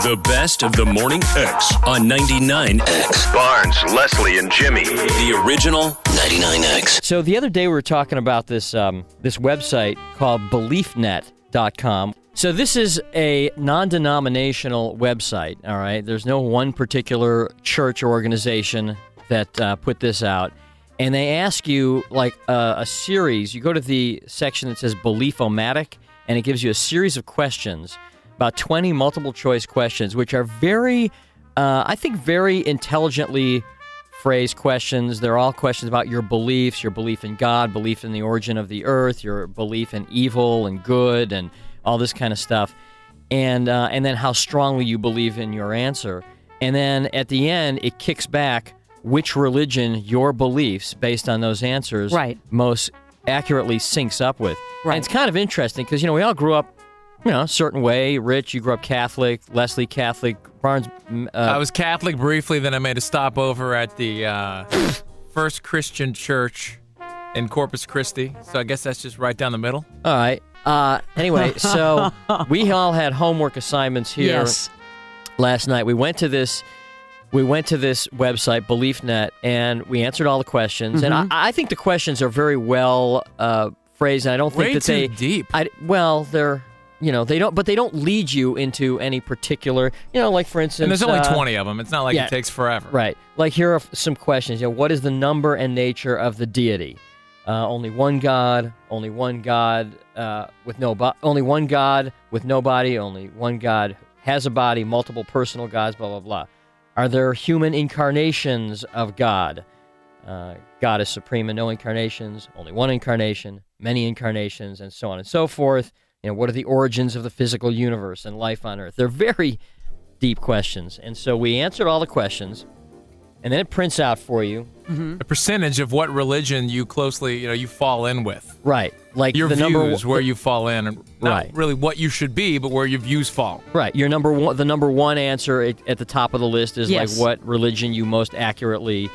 The best of the Morning X on 99X. Barnes, Leslie, and Jimmy. The original 99X. So the other day we were talking about this website called BeliefNet.com. So this is a non-denominational website, all right? There's no one particular church or organization that put this out. And they ask you, like, a series. You go to the section that says Belief-O-Matic, and it gives you a series of questions, about 20 multiple-choice questions, which are very, I think, very intelligently phrased questions. They're all questions about your beliefs, your belief in God, belief in the origin of the earth, your belief in evil and good, and all this kind of stuff, and then how strongly you believe in your answer. And then at the end, it kicks back which religion your beliefs, based on those answers, most accurately syncs up with. Right. And it's kind of interesting because, we all grew up, a certain way. Rich, you grew up Catholic. Leslie, Catholic. Barnes, I was Catholic briefly, then I made a stopover at the First Christian Church in Corpus Christi. So I guess that's just right down the middle. All right. Anyway, so we all had homework assignments here last night. We went to this website, BeliefNet, and we answered all the questions. Mm-hmm. And I think the questions are very well phrased. And I don't think that too deep. They're they don't lead you into any particular, like for instance. And there's only 20 of them. It's not like it takes forever. Right. Like here are some questions. What is the number and nature of the deity? Only one God. Only one God with no only one God with no body. Only one God has a body. Multiple personal gods. Blah blah blah. Are there human incarnations of God? God is supreme and no incarnations. Only one incarnation. Many incarnations, and so on and so forth. What are the origins of the physical universe and life on Earth? They're very deep questions. And so we answered all the questions, and then it prints out for you a percentage of what religion you closely, you fall in with. Right. Like your the views, where you fall in, and not really what you should be, but where your views fall. Right. Your the number one answer at the top of the list is like what religion you most accurately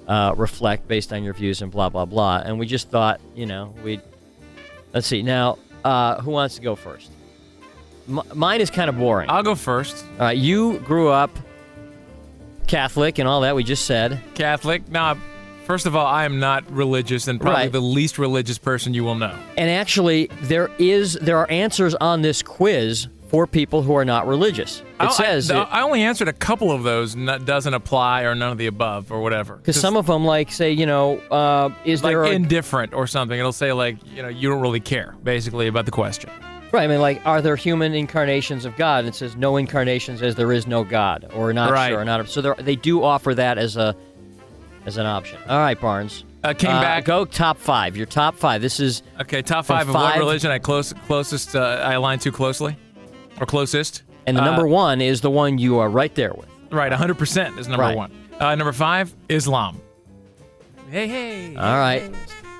reflect based on your views and blah, blah, blah. And we just thought, let's see. Now, who wants to go first? Mine is kind of boring. I'll go first. All right. You grew up Catholic and all that we just said. Catholic. Now, first of all, I am not religious and probably the least religious person you will know. And actually, there are answers on this quiz for people who are not religious. I only answered a couple of those. Doesn't apply or none of the above or whatever. Because some of them, like, say, is like there indifferent or something? It'll say like, you don't really care, basically, about the question. Right. I mean, like, are there human incarnations of God? And it says no incarnations, as there is no God, or not sure, or not. So they do offer that as an option. All right, Barnes. Came back. Go top 5. Your top 5. This is okay. Top 5 of what religion I align to closely, or closest. And the number 1 is the one you are right there with. Right, 100% is number 1. Number 5, Islam. Hey. All right.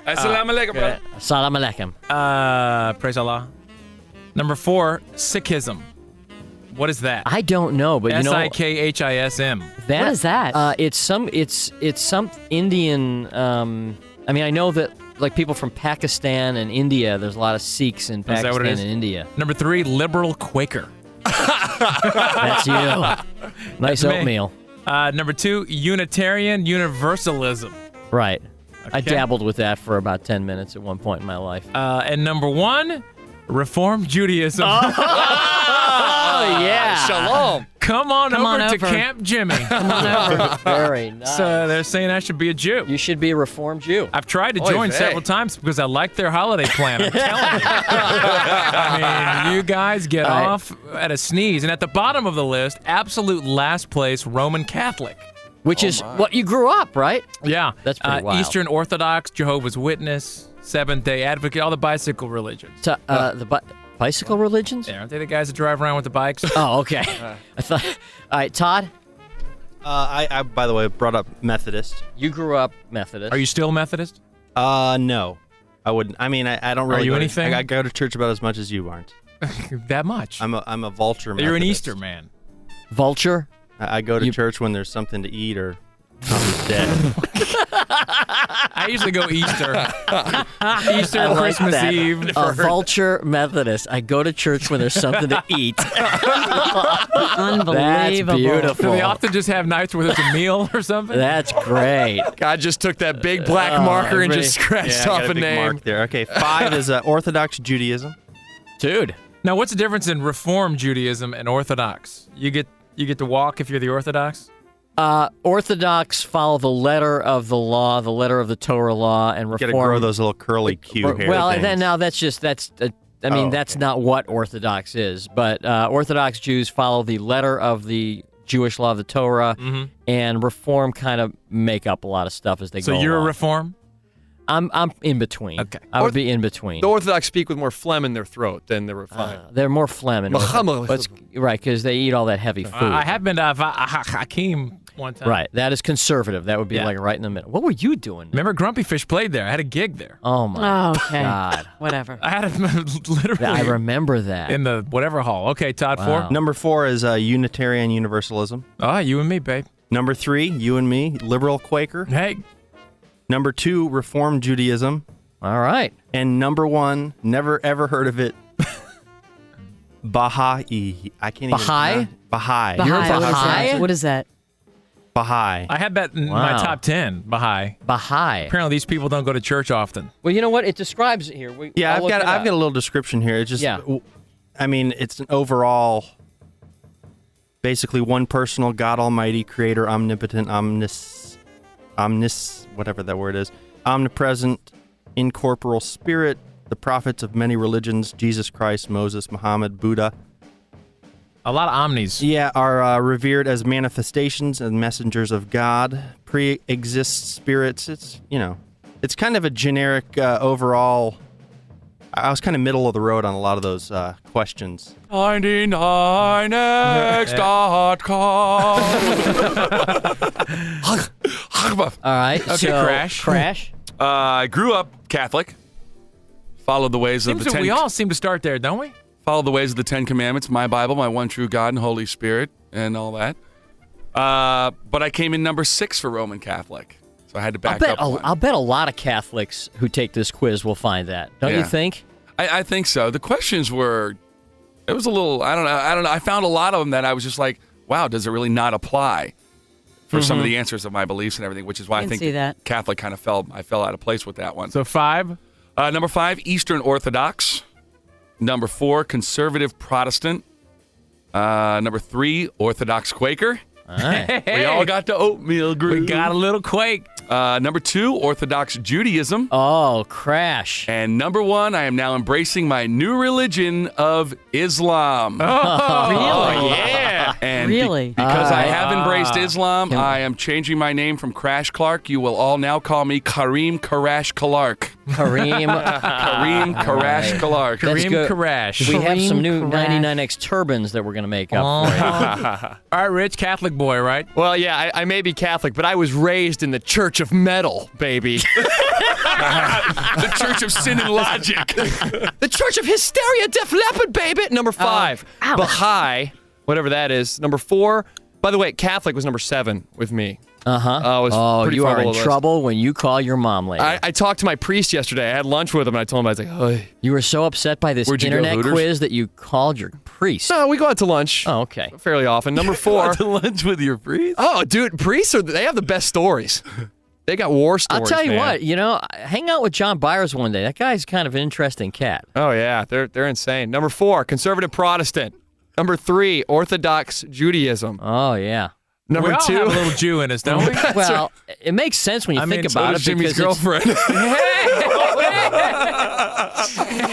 Assalamu alaikum, bro. Assalamu alaikum. Praise Allah. Number 4, Sikhism. What is that? I don't know, but Sikhism. What is that? It's some Indian. I know that like people from Pakistan and India. There's a lot of Sikhs in Pakistan and India. Number 3, liberal Quaker. That's you. Nice oatmeal. Number 2, Unitarian Universalism. Right. Okay. I dabbled with that for about 10 minutes at one point in my life. And number 1, Reform Judaism. Oh, yeah. Shalom. Come on over to Camp Jimmy. Come on over. Very nice. So they're saying I should be a Jew. You should be a Reformed Jew. I've tried to join several times because I like their holiday plan. I'm telling you. I mean, you guys get off at a sneeze. And at the bottom of the list, absolute last place, Roman Catholic. Which is what you grew up, right? Yeah. That's pretty wild. Eastern Orthodox, Jehovah's Witness, Seventh-day Advocate, all the bicycle religions. Bicycle religions? Yeah, aren't they the guys that drive around with the bikes? Oh, okay. I thought. All right, Todd? I, by the way, brought up Methodist. You grew up Methodist. Are you still Methodist? No. I wouldn't. I mean, I don't really. Are you anything? I go to church about as much as you aren't. That much? I'm a vulture Methodist. You're an Easter man. Vulture? I go to church when there's something to eat or Dead. I usually go Easter. Easter, I like Christmas that. Eve. A vulture Methodist. I go to church when there's something to eat. Unbelievable. That's beautiful. Do they often just have nights where there's a meal or something? That's great. God just took that big black marker and just scratched Yeah, I off got a a big name. mark there. Okay, 5 is Orthodox Judaism. Dude. Now, what's the difference in Reform Judaism and Orthodox? You get to walk if you're the Orthodox? Orthodox follow the letter of the law, the letter of the Torah law, and You got Reform. to grow those little curly Q hair Well, things. then now that's not what Orthodox is. But Orthodox Jews follow the letter of the Jewish law of the Torah, and Reform kind of make up a lot of stuff as they go So you're a along. Reform? I'm in between. Okay. I would be in between. The Orthodox speak with more phlegm in their throat than the Refined. They're more phlegm in Muhammad. right, because they eat all that heavy food. I have been to Hakeem one time. Right, that is conservative. That would be Yeah. like right in the middle. What were you doing? Remember Grumpy Fish played there? I had a gig there. Oh my Oh, okay. God! Whatever. I had it literally I remember that. in the whatever hall. Okay, Todd, Wow. 4. Number 4 is Unitarian Universalism. Oh, you and me, babe. Number 3, you and me, liberal Quaker. Hey, Number 2, Reform Judaism. All right. And number 1, never ever heard of it, Baha'i. I can't even. Baha'i? Baha'i. Baha'i. You're What is Baha'i? that? What is that? Baha'i. I had that in my Wow. top 10, Baha'i. Baha'i. Apparently, these people don't go to church often. Well, you know what? It describes it here. Yeah, I'll I've look got it I've up. got a little description here. It's just, Yeah. I mean, it's an overall, basically one personal God Almighty, Creator, omnipotent, whatever that word is, omnipresent, incorporeal Spirit, the prophets of many religions, Jesus Christ, Moses, Muhammad, Buddha, A lot of omnis. yeah, are revered as manifestations and messengers of God, pre-exist spirits. It's it's kind of a generic overall. I was kind of middle of the road on a lot of those questions. 99x.com. All right. Okay, so, Crash. I grew up Catholic. Followed the ways Seems of the that Ten. we all seem to start there, don't we? Followed the ways of the Ten Commandments, my Bible, my one true God and Holy Spirit, and all that. But I came in number 6 for Roman Catholic, so I had to back up. one. I'll bet a lot of Catholics who take this quiz will find that. Don't you Yeah. think? I think so. The questions were, it was a little, I don't know. I found a lot of them that I was just like, wow, does it really not apply for some of the answers of my beliefs and everything, which is why I Can think see that. Catholic kind of I fell out of place with that one. So 5. Number 5, Eastern Orthodox. Number 4, Conservative Protestant. Number 3, Orthodox Quaker. All right. We all got the oatmeal We groove. got a little quake. Number 2, Orthodox Judaism. Oh, Crash. And number 1, I am now embracing my new religion of Islam. Oh, yeah. And Really? because I have embraced Islam, I am changing my name from Crash Clark. You will all now call me Kareem Karash Clark. Kareem. Kareem Karash Clark. That's Kareem good. Karash. We have some Kareem new Karash. 99X turbans that we're going to make up for you. All right, Rich, Catholic boy, right? Well, yeah, I may be Catholic, but I was raised in the Church of Metal, baby. The Church of Sin and Logic. The Church of Hysteria, Def Leppard, baby. Number 5, ouch. Baha'i, whatever that is. Number 4, by the way, Catholic was number 7 with me. Oh, pretty you far are in below the list. trouble when you call your mom later. I talked to my priest yesterday. I had lunch with him, and I told him, I was like, oh, You were so upset by this Where'd you go, internet Hooters? quiz that you called your priest. no, we go out to lunch Oh, okay. fairly often. Number 4. To lunch with your priest? Oh, dude, priests they have the best stories. They got war stories. I'll tell you man. what, hang out with John Byers one day. That guy's kind of an interesting cat. Oh yeah, they're insane. Number 4, conservative Protestant. Number 3, Orthodox Judaism. Oh, yeah. Number we all 2, have a little Jew in us, don't we? Well, it makes sense when you think mean, so about Does it Jimmy's because girlfriend.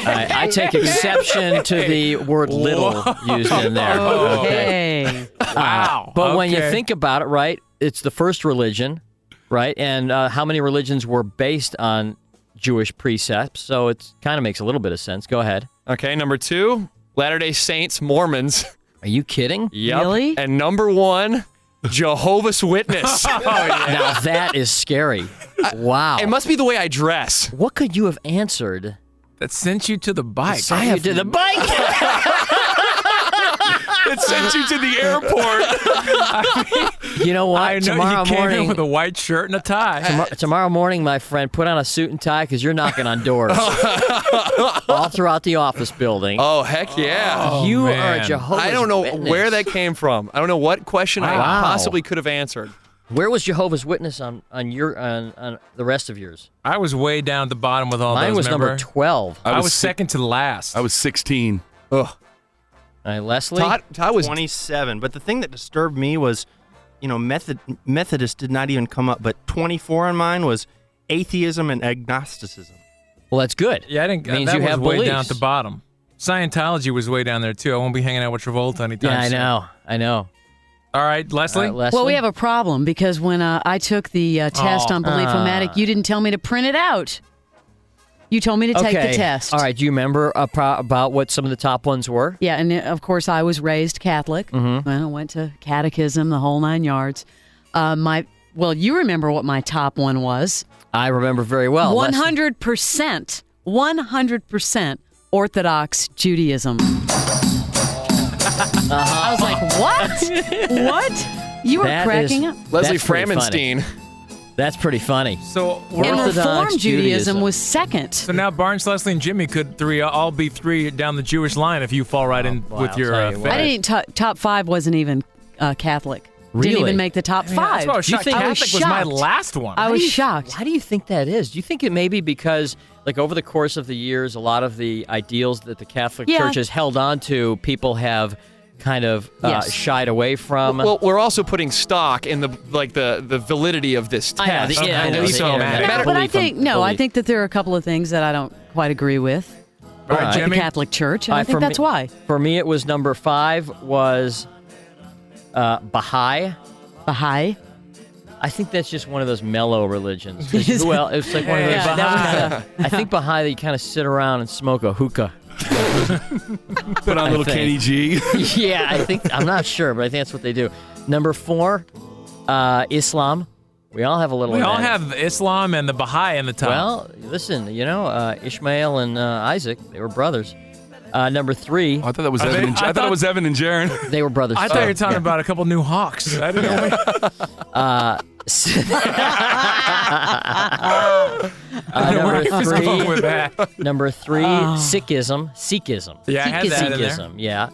I take exception to the word little used in there. Okay. Wow. But when you Okay. think about it, right, it's the first religion, right? And how many religions were based on Jewish precepts? So it kind of makes a little bit of sense. Go ahead. Okay, number 2, Latter-day Saints, Mormons. Are you kidding? Yep. Really? And number 1, Jehovah's Witness. Now that is scary. Wow. It must be the way I dress. What could you have answered? That sent you to the bike. You did the bike. that sent you to the airport. You know what? I know Tomorrow you came in morning, with a white shirt and a tie. tomorrow morning, my friend, put on a suit and tie because you're knocking on doors all throughout the office building. Oh, heck yeah. You are a man. Jehovah's I don't know Witness. where that came from. I don't know what question I Wow. possibly could have answered. Where was Jehovah's Witness on the rest of yours? I was way down at the bottom with all Mine those. was number remember? 12. I I was was second to last. I was 16. Ugh. All right, Leslie? Todd was 27. But the thing that disturbed me was, Methodist did not even come up, but 24 on mine was atheism and agnosticism. Well, that's good. Yeah, I didn't. Means that you was have way beliefs. down at the bottom. Scientology was way down there too. I won't be hanging out with Travolta anytime Yeah, soon. I know. All right, Leslie. All right, Leslie? Well, we have a problem because when I took the test on Belief-O-Matic, you didn't tell me to print it out. You told me to take the test. All right, do you remember about what some of the top ones were? Yeah, and of course I was raised Catholic. Mm-hmm. Well, I went to catechism, the whole 9 yards. You remember what my top one was? I remember very well. 100% Orthodox Judaism. I was like, what? What? You were That cracking is- up. Leslie That's pretty Framenstein. That's pretty funny. So And Orthodox Reform Judaism Judaism. was second. So now Barnes, Leslie, and Jimmy could all be three down the Jewish line if you fall right in boy, with I'll your tell you faith. what. I didn't top 5 wasn't even Catholic. Really? Didn't even make the top Yeah, 5. that's why I was Do you shocked. think- I was Catholic was my shocked. last one. I was shocked. Why do you think that is? Do you think it may be because, like, over the course of the years, a lot of the ideals that the Catholic Yeah. Church has held on to, people have kind of Yes. shied away from? Well, we're also putting stock in the validity of this I know, test. I know, So, yeah, man, yeah. But I Belief think in- I belief. think that there are a couple of things that I don't quite agree with. All right, With the Jimmy. Catholic Church, and I For think that's me- why. For me, it was number 5 was Baha'i. Baha'i. I think that's just one of those mellow religions. 'Cause Well, it's like one of those. Yeah, that was I think Baha'i, that you kind of sit around and smoke a hookah. Put on a little think. Kenny G. Yeah, I'm not sure, but I think that's what they do. Number 4, Islam. We all have a little. We of all that. have Islam and the Baha'i in the top. Well, listen, Ishmael and Isaac, they were brothers. Number 3, I thought that was Are Evan. they- And, I I thought it was Evan and Jaron. they were brothers. I thought you were talking about a couple new hawks. I didn't know. Number Where was I going 3, with that? number 3, Sikhism. Yeah, I had that in there. Sikhism, yeah.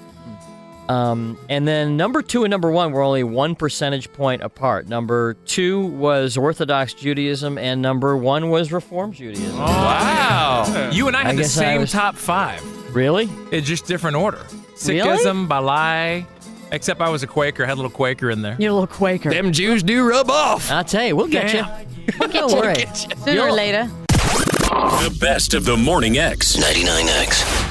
And then number 2 and number 1 were only 1 percentage point apart. Number 2 was Orthodox Judaism, and number 1 was Reform Judaism. Wow. You and I had the guess I same was- top 5. Really? It's just different order. Really? Sikhism, Baha'i, except I was a Quaker. I had a little Quaker in there. You're a little Quaker. Them Jews do rub off. I'll tell you, we'll get Damn. you. Don't worry. Sooner or later. The best of the Morning X. 99X.